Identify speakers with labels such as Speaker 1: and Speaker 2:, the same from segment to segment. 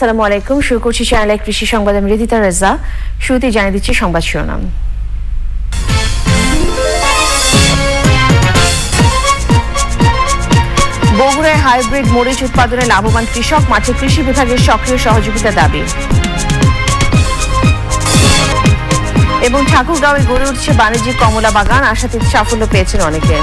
Speaker 1: আসসালামু আলাইকুম। শুরু করছি চ্যানেল কৃষি সংবাদ। আমি রিদিতা রেজা। শুরুতেই জানিয়ে দিচ্ছি সংবাদ শিরোনাম। বগুড়ায় হাইব্রিড মরিচ উৎপাদনে লাভবান কৃষক, মাঠে কৃষি বিভাগের সক্রিয় সহযোগিতা দাবি। এবং ঠাকুরগাঁওয়ে গড়ে উঠছে বাণিজ্যিক কমলা বাগান, আশাতীত সাফল্য পেয়েছেন অনেকে।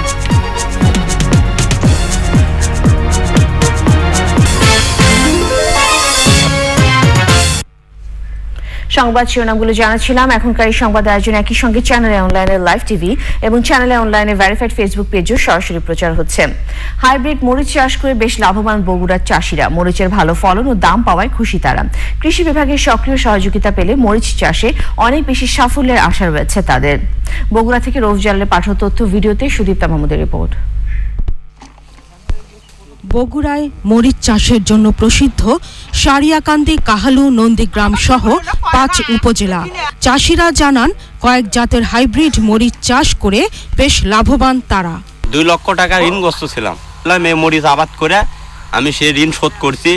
Speaker 1: সংবাদ শিরোনামগুলো জানাচ্ছিলাম। এখনকার এই সংবাদ আয়োজন একই সঙ্গে চ্যানেলে অনলাইনে লাইভ টিভি এবং চ্যানেলে অনলাইনে ভেরিফাইড ফেসবুক পেজও সরাসরি প্রচার হচ্ছে। হাইব্রিড মরিচ চাষ করে বেশ লাভবান বগুড়ার চাষিরা। মরিচের ভালো ফলন ও দাম পাওয়ায় খুশি তারা। কৃষি বিভাগের সক্রিয় সহযোগিতা পেলে মরিচ চাষে অনেক বেশি সাফল্যের আশা রয়েছে তাদের। বগুড়া থেকে রৌফ জালালের পাঠানো তথ্য ভিডিওতে সুদীপ্তা মাহমুদের রিপোর্ট।
Speaker 2: বগুড়ায় মরিচ চাষের জন্য প্রসিদ্ধ সারিয়াকান্দি, কাহালু, নন্দীগ্রাম সহ 5 উপজেলা। চাষিরা জানান কয়েক জাতের হাইব্রিড মরিচ চাষ করে বেশ লাভবান তারা।
Speaker 3: 2 লক্ষ টাকা ঋণগ্রস্ত ছিলাম। মরিচ আবাদ করে আমি সেই ঋণ শোধ করছি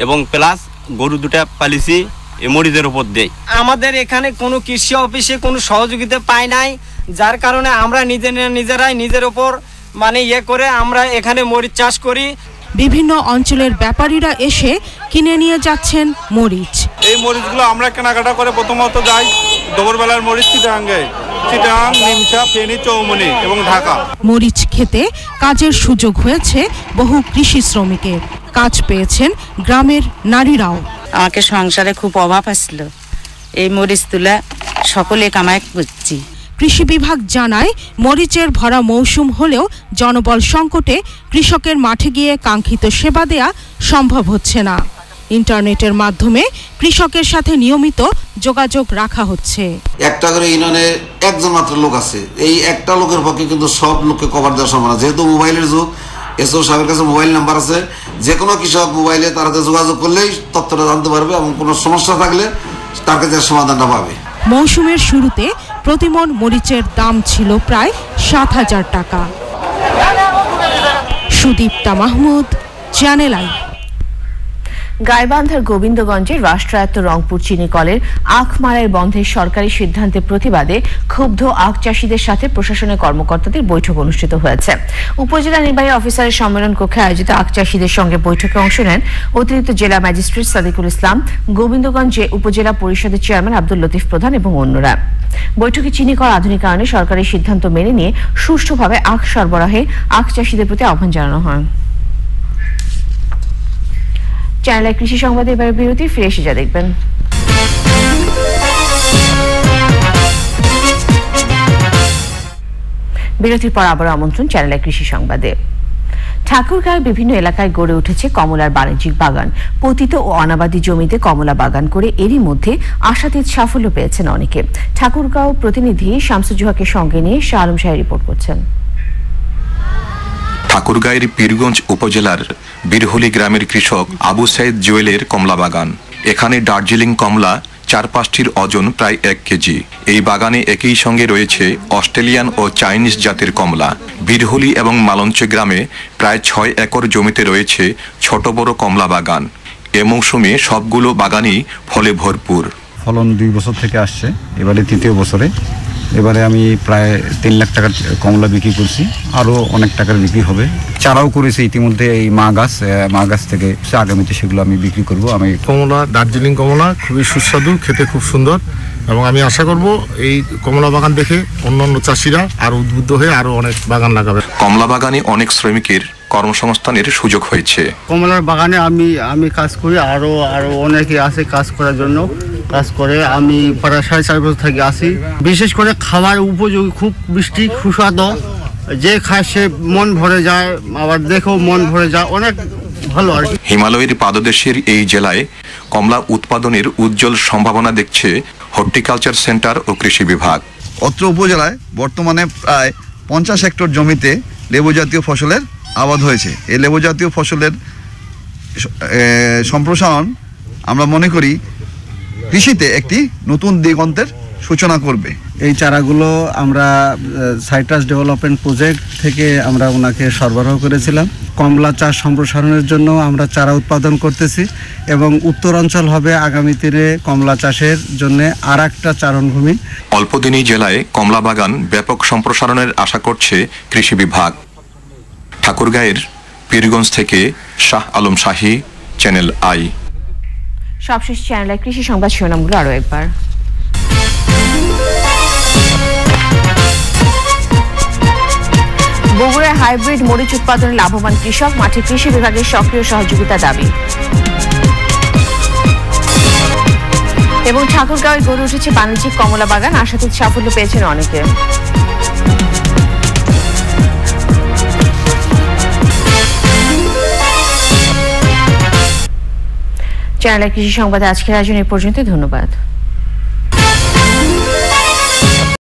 Speaker 3: এবং প্লাস গরু 2টা পালিছি এই মরিচের উপর দেই।
Speaker 4: আমাদের এখানে কোনো কৃষি অফিসে কোনো সহযোগিতা পাই নাই, যার কারণে আমরা নিজেরাই নিজের উপর করে আমরা এখানে মরিচ চাষ করি।
Speaker 2: বিভিন্ন অঞ্চলের ব্যাপারীরা এসে কিনে নিয়ে যাচ্ছেন মরিচ।
Speaker 5: এই মরিচগুলো আমরা কেনাকাটা করে প্রথমত যাই দুপুরবেলার মরিচ চিটাং, নিমছা, ফেনী, চৌমনি এবং ঢাকা।
Speaker 2: মরিচ খেতে কাজের সুযোগ হয়েছে বহু কৃষি শ্রমিকের। কাজ পেয়েছেন গ্রামের নারীরাও।
Speaker 6: আমাকে সংসারে খুব অভাব আসছিল, এই মরিচ তুলে সকলে কামাই করছি।
Speaker 2: কৃষি বিভাগ জানায় মরিচের ভরা মৌসুম হলেও জনবল সংকটে কৃষকের মাঠে গিয়ে কাঙ্ক্ষিত সেবা দেয়া সম্ভব হচ্ছে না। ইন্টারনেটের মাধ্যমে কৃষকের সাথে নিয়মিত যোগাযোগ রাখা হচ্ছে।
Speaker 7: একটা করে ইউনিয়নে একজন মাত্র লোক আছে, এই একটা লোকের পক্ষে কিন্তু সব লোককে কভার দেওয়া সম্ভব না। যেহেতু মোবাইলের যুগ, এসও সাহেবের কাছে মোবাইল নাম্বার আছে, যে কোনো কৃষক মোবাইলে তার সাথে যোগাযোগ করলেই তথ্যটা জানতে পারবে এবং কোনো সমস্যা থাকলে তার কাছে সমাধানটা পাবে।
Speaker 2: মৌসুমের শুরুতে প্রতিমন মরিচের দাম ছিল প্রায় 7,000 টাকা। Sudipta Mahmud, channel I.
Speaker 1: গাইবান্ধার গোবিন্দগঞ্জের রাষ্ট্রায়ত্ত রংপুর চিনি কলের আখ মারাই বন্ধের সরকারি সিদ্ধান্তের প্রতিবাদে ক্ষুব্ধ আখ চাষীদের সাথে প্রশাসনের কর্মকর্তাদের বৈঠক অনুষ্ঠিত হয়েছে। উপজেলা নির্বাহী অফিসারের সম্মেলন কক্ষে আয়োজিত আখ চাষীদের সঙ্গে বৈঠকে অংশ নেন অতিরিক্ত জেলা ম্যাজিস্ট্রেট সাদিকুল ইসলাম, গোবিন্দগঞ্জে উপজেলা পরিষদের চেয়ারম্যান আব্দুল লতিফ প্রধান এবং অন্যরা। বৈঠকে চিনি কল আধুনিকায়নে সরকারি সিদ্ধান্ত মেনে নিয়ে সুষ্ঠুভাবে আখ সরবরাহে আখ চাষীদের প্রতি আহ্বান জানানো হয়। চ্যানেলের কৃষি সংবাদে এবারে বিরতি, ফিরে এসে যা দেখবেন। বিরতির পর আবার আমন্ত্রণ চ্যানেলের কৃষি সংবাদে। ঠাকুরগাঁওয়ের বিভিন্ন এলাকায় গড়ে উঠেছে কমলার বাণিজ্যিক বাগান। পতিত ও অনাবাদী জমিতে কমলা বাগান করে এরই মধ্যে আশাতীত সাফল্য পেয়েছেন অনেকে। ঠাকুরগাঁও প্রতিনিধি শামসুজুহাকে সঙ্গে নিয়ে শাহ আলম শাহ রিপোর্ট করছেন।
Speaker 8: ঠাকুরগাঁয়ের পীরগঞ্জ উপজেলার বীরহলি গ্রামের কৃষক আবু সাইদ জুয়েলের কমলা বাগান। এখানে দার্জিলিং কমলা 4-5টির ওজন প্রায় 1 কেজি। এই বাগানে একই সঙ্গে রয়েছে অস্ট্রেলিয়ান ও চাইনিজ জাতের কমলা। বীরহলি এবং মালঞ্চ গ্রামে প্রায় 6 একর জমিতে রয়েছে ছোট বড় কমলা বাগান। এ মৌসুমে সবগুলো বাগানই ফলে ভরপুর।
Speaker 9: ফলন 2 বছর থেকে আসছে, এবারে 3য় বছরে। এবারে আমি প্রায় 3 লাখ টাকার কমলা বিক্রি করছি, আরও অনেক টাকার বিক্রি হবে। চারাও করেছি ইতিমধ্যে, এই মা গাছ থেকে আগামীতে সেগুলো আমি বিক্রি করব। আমি
Speaker 10: কমলা, দার্জিলিং কমলা খুবই সুস্বাদু, খেতে খুব সুন্দর, এবং আমি আশা করব এই কমলা বাগান দেখে অন্যান্য চাষিরা আরো উদ্বুদ্ধ হয়ে আরো অনেক বাগান লাগাবে।
Speaker 8: কমলা বাগানে অনেক শ্রমিকের কর্মসংস্থানের সুযোগ হয়েছে।
Speaker 11: কমলার বাগানে আমি কাজ করি, আরো অনেকে আছে কাজ করার জন্য। কাজ করে আমি প্রায় 4.5 বছর থেকে আসি। বিশেষ করে খাবার উপযোগী, খুব মিষ্টি, সুস্বাদু, যে খায় সে মন ভরে যায়, আবার দেখেও মন ভরে যায়, অনেক ভালো আর কি।
Speaker 8: হিমালয়ের পাদদেশের এই জেলায় কমলা উৎপাদনের উজ্জ্বল সম্ভাবনা দেখছে হর্টিকালচার সেন্টার ও কৃষি বিভাগ।
Speaker 12: অত্র উপজেলায় বর্তমানে প্রায় 50 হেক্টর জমিতে লেবু জাতীয় ফসলের আবাদ হয়েছে। এই লেবু জাতীয় ফসলের সম্প্রসারণ আমরা মনে করি কৃষিতে একটি নতুন দিগন্তের সূচনা করবে।
Speaker 13: এই চারাগুলো আমরা সাইট্রাস ডেভেলপমেন্ট প্রজেক্ট থেকে আমরা ওনাকে সরবরাহ করেছিলাম। কমলা চাষ সম্প্রসারণের জন্য আমরা চারা উৎপাদন করতেছি এবং উত্তরাঞ্চল হবে আগামী দিনে কমলা চাষের জন্য আর একটা চারণভূমি।
Speaker 8: অল্প দিনেই জেলায় কমলা বাগান ব্যাপক সম্প্রসারণের আশা করছে কৃষি বিভাগ। ঠাকুরগাঁয়ের পীরগঞ্জ থেকে শাহ আলম শাহী, চ্যানেল আই।
Speaker 1: সবশেষ চ্যানেলে কৃষি সংবাদ শিরোনামগুলো আরো একবার। বগুড়ায় হাইব্রিড মরিচ উৎপাদনে লাভবান কৃষক, মাঠে কৃষি বিভাগের সক্রিয় সহযোগিতা দাবি। এবং ঠাকুরগাঁওয়ে গড়ে উঠেছে বাণিজ্যিক কমলা বাগান, আশাতীত সাফল্য পেয়েছেন অনেকে। চ্যানেলের কৃষি সংবাদে আজকের আয়োজন এ পর্যন্ত। ধন্যবাদ।